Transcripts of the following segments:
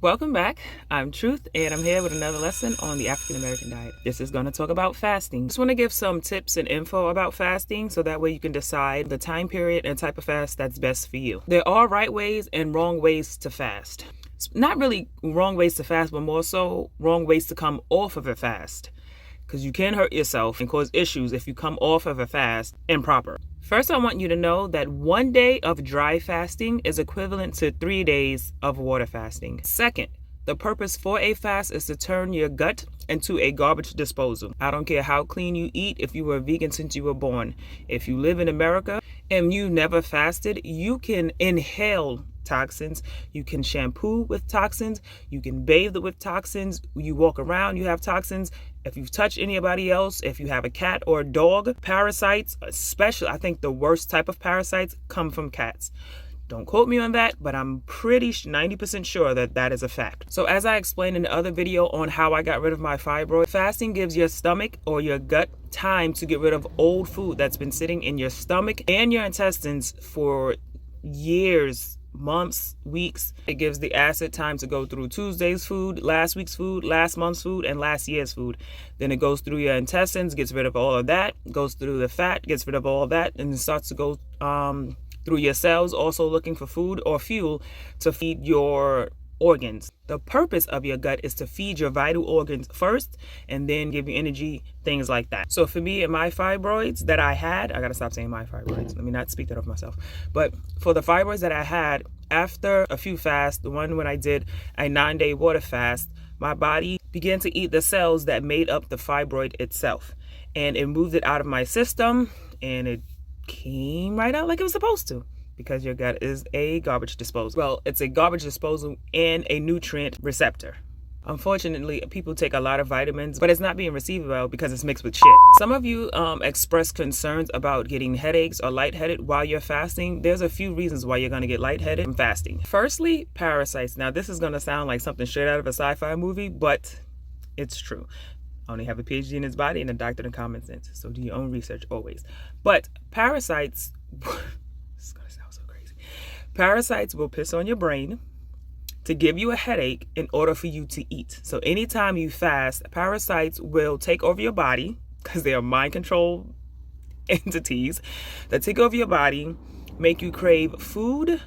Welcome back. I'm Truth, and I'm here with another lesson on the African American diet. This is going to talk about fasting. Just want to give some tips and info about fasting so that way you can decide the time period and type of fast that's best for you. There are right ways and wrong ways to fast. Not really wrong ways to fast, but more so wrong ways to come off of a fast, because you can hurt yourself and cause issues if you come off of a fast improper. First, I want you to know that 1 day of dry fasting is equivalent to 3 days of water fasting. Second, the purpose for a fast is to turn your gut into a garbage disposal. I don't care how clean you eat if you were a vegan since you were born. If you live in America and you never fasted, you can inhale toxins, you can shampoo with toxins, you can bathe with toxins, you walk around, you have toxins. If you've touched anybody else, if you have a cat or a dog, parasites, especially, I think the worst type of parasites come from cats. Don't quote me on that, but I'm pretty 90% sure that that is a fact. So as I explained in the other video on how I got rid of my fibroid, fasting gives your stomach or your gut time to get rid of old food that's been sitting in your stomach and your intestines for years, months, weeks. It gives the acid time to go through Tuesday's food, last week's food, last month's food, and last year's food. Then it goes through your intestines, gets rid of all of that, goes through the fat, gets rid of all of that, and it starts to go through your cells, also looking for food or fuel to feed your organs. The purpose of your gut is to feed your vital organs first and then give you energy, things like that. So for me and my fibroids that I had, I gotta stop saying my fibroids, let me not speak that of myself. But for the fibroids that I had, after a few fasts, the one when I did a 9-day water fast, my body began to eat the cells that made up the fibroid itself. And it moved it out of my system and it came right out like it was supposed to. Because your gut is a garbage disposal. Well, it's a garbage disposal and a nutrient receptor. Unfortunately, people take a lot of vitamins, but it's not being received well because it's mixed with shit. Some of you express concerns about getting headaches or lightheaded while you're fasting. There's a few reasons why you're going to get lightheaded from fasting. Firstly, parasites. Now, this is going to sound like something straight out of a sci-fi movie, but it's true. I only have a PhD in his body and a doctorate in common sense, so do your own research always. But parasites... Parasites will piss on your brain to give you a headache in order for you to eat. So anytime you fast, parasites will take over your body because they are mind control entities that take over your body, make you crave food,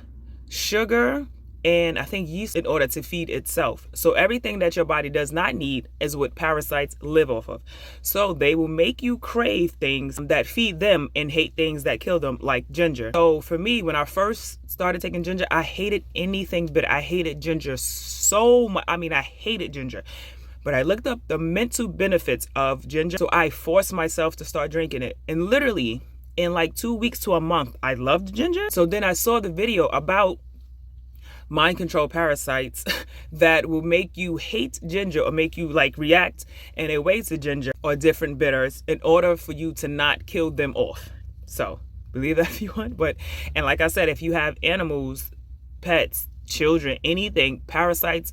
sugar, and I think yeast in order to feed itself. So everything that your body does not need is what parasites live off of. So they will make you crave things that feed them and hate things that kill them, like ginger. So for me, when I first started taking ginger, I hated anything but I hated ginger so much. I mean, I hated ginger. But I looked up the mental benefits of ginger. So I forced myself to start drinking it. And literally in like 2 weeks to a month, I loved ginger. So then I saw the video about mind control parasites that will make you hate ginger or make you like react in a way to ginger or different bitters in order for you to not kill them off. So believe that if you want, and like I said, if you have animals, pets, children, anything, parasites,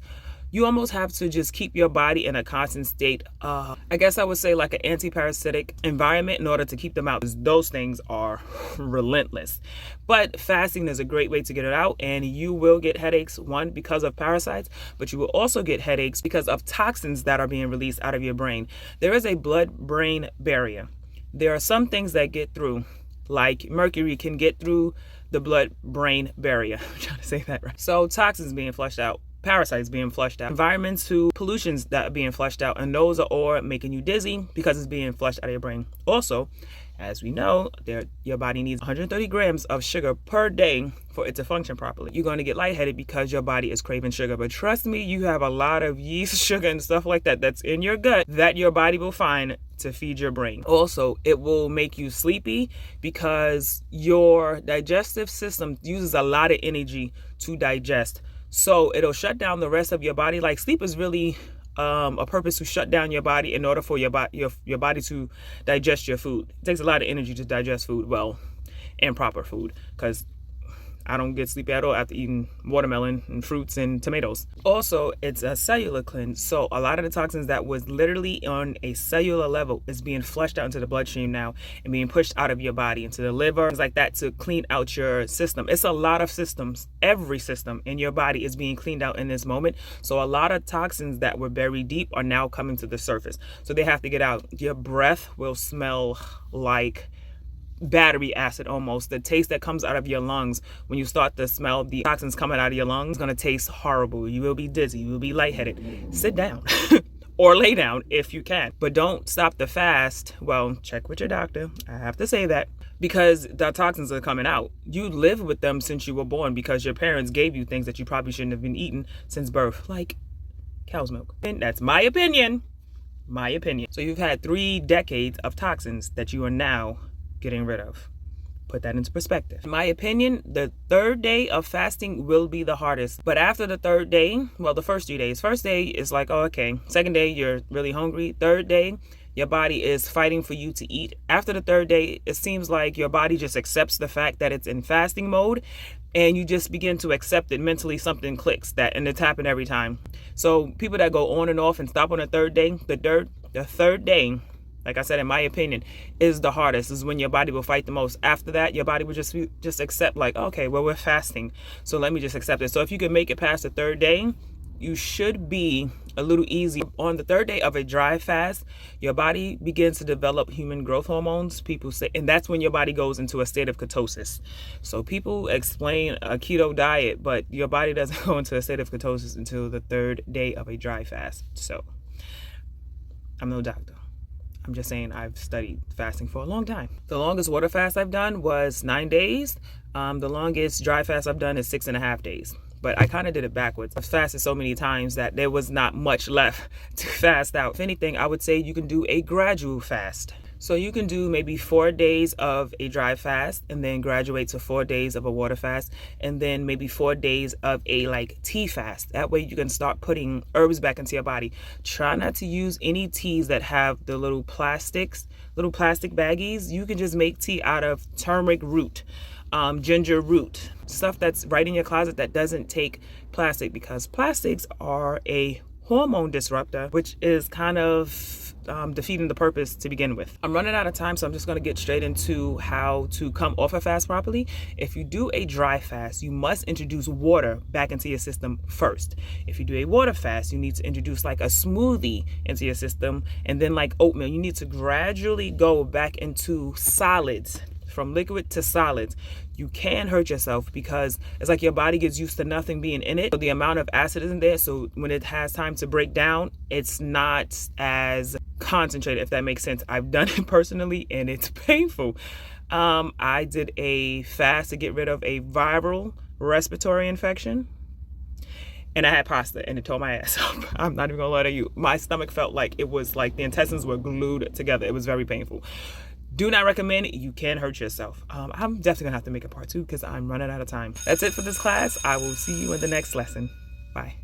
you almost have to just keep your body in a constant state of, I guess I would say like an anti-parasitic environment in order to keep them out. Those things are relentless. But fasting is a great way to get it out, and you will get headaches, one, because of parasites, but you will also get headaches because of toxins that are being released out of your brain. There is a blood-brain barrier. There are some things that get through, like mercury can get through the blood-brain barrier. I'm trying to say that right. So toxins being flushed out, parasites being flushed out, environmental pollutions that are being flushed out, and those are all making you dizzy because it's being flushed out of your brain. Also, as we know, your body needs 130 grams of sugar per day for it to function properly. You're going to get lightheaded because your body is craving sugar. But trust me, you have a lot of yeast, sugar, and stuff like that that's in your gut that your body will find to feed your brain. Also, it will make you sleepy because your digestive system uses a lot of energy to digest. So it'll shut down the rest of your body. Like sleep is really a purpose to shut down your body in order for your body to digest your food. It takes a lot of energy to digest food well and proper food, because I don't get sleepy at all after eating watermelon and fruits and tomatoes. Also, it's a cellular cleanse. So a lot of the toxins that was literally on a cellular level is being flushed out into the bloodstream now and being pushed out of your body into the liver, things like that, to clean out your system. It's a lot of systems. Every system in your body is being cleaned out in this moment. So a lot of toxins that were buried deep are now coming to the surface. So they have to get out. Your breath will smell like battery acid almost. The taste that comes out of your lungs when you start to smell the toxins coming out of your lungs is going to taste horrible. You will be dizzy. You will be lightheaded. Sit down or lay down if you can. But don't stop the fast. Well, check with your doctor. I have to say that, because the toxins are coming out. You live with them since you were born because your parents gave you things that you probably shouldn't have been eating since birth, like cow's milk. And that's my opinion. My opinion. So you've had 3 decades of toxins that you are now getting rid of. Put that into perspective. In my opinion, the 3rd day of fasting will be the hardest. But after the 3rd day, well, the first 3 days. First day is like, oh, okay. 2nd day, you're really hungry. 3rd day, your body is fighting for you to eat. After the 3rd day, it seems like your body just accepts the fact that it's in fasting mode, and you just begin to accept it mentally. Something clicks, and it's happened every time. So people that go on and off and stop on the 3rd day, the third day, like I said, in my opinion, is the hardest. Is when your body will fight the most. After that, your body will just accept, like, okay, well, we're fasting, so let me just accept it. So if you can make it past the 3rd day, you should be a little easy. On the 3rd day of a dry fast, your body begins to develop human growth hormones, people say, and that's when your body goes into a state of ketosis. So people explain a keto diet, but your body doesn't go into a state of ketosis until the 3rd day of a dry fast. So I'm no doctor. I'm just saying I've studied fasting for a long time. The longest water fast I've done was 9 days. The longest dry fast I've done is 6.5 days. But I kind of did it backwards. I've fasted so many times that there was not much left to fast out. If anything, I would say you can do a gradual fast. So you can do maybe 4 days of a dry fast and then graduate to 4 days of a water fast, and then maybe 4 days of a tea fast. That way you can start putting herbs back into your body. Try not to use any teas that have the little plastic baggies. You can just make tea out of turmeric root, ginger root, stuff that's right in your closet that doesn't take plastic, because plastics are a hormone disruptor, which is kind of defeating the purpose to begin with. I'm running out of time, so I'm just going to get straight into how to come off a fast properly. If you do a dry fast, you must introduce water back into your system first. If you do a water fast, you need to introduce like a smoothie into your system, and then like oatmeal. You need to gradually go back into solids, from liquid to solids. You can hurt yourself because it's like your body gets used to nothing being in it. So the amount of acid isn't there. So when it has time to break down, it's not as concentrated, if that makes sense. I've done it personally and it's painful. I did a fast to get rid of a viral respiratory infection, and I had pasta and it tore my ass up. I'm not even gonna lie to you. My stomach felt like it was like the intestines were glued together. It was very painful. Do not recommend it. You can hurt yourself. I'm definitely gonna have to make a part 2 because I'm running out of time. That's it for this class. I will see you in the next lesson. Bye.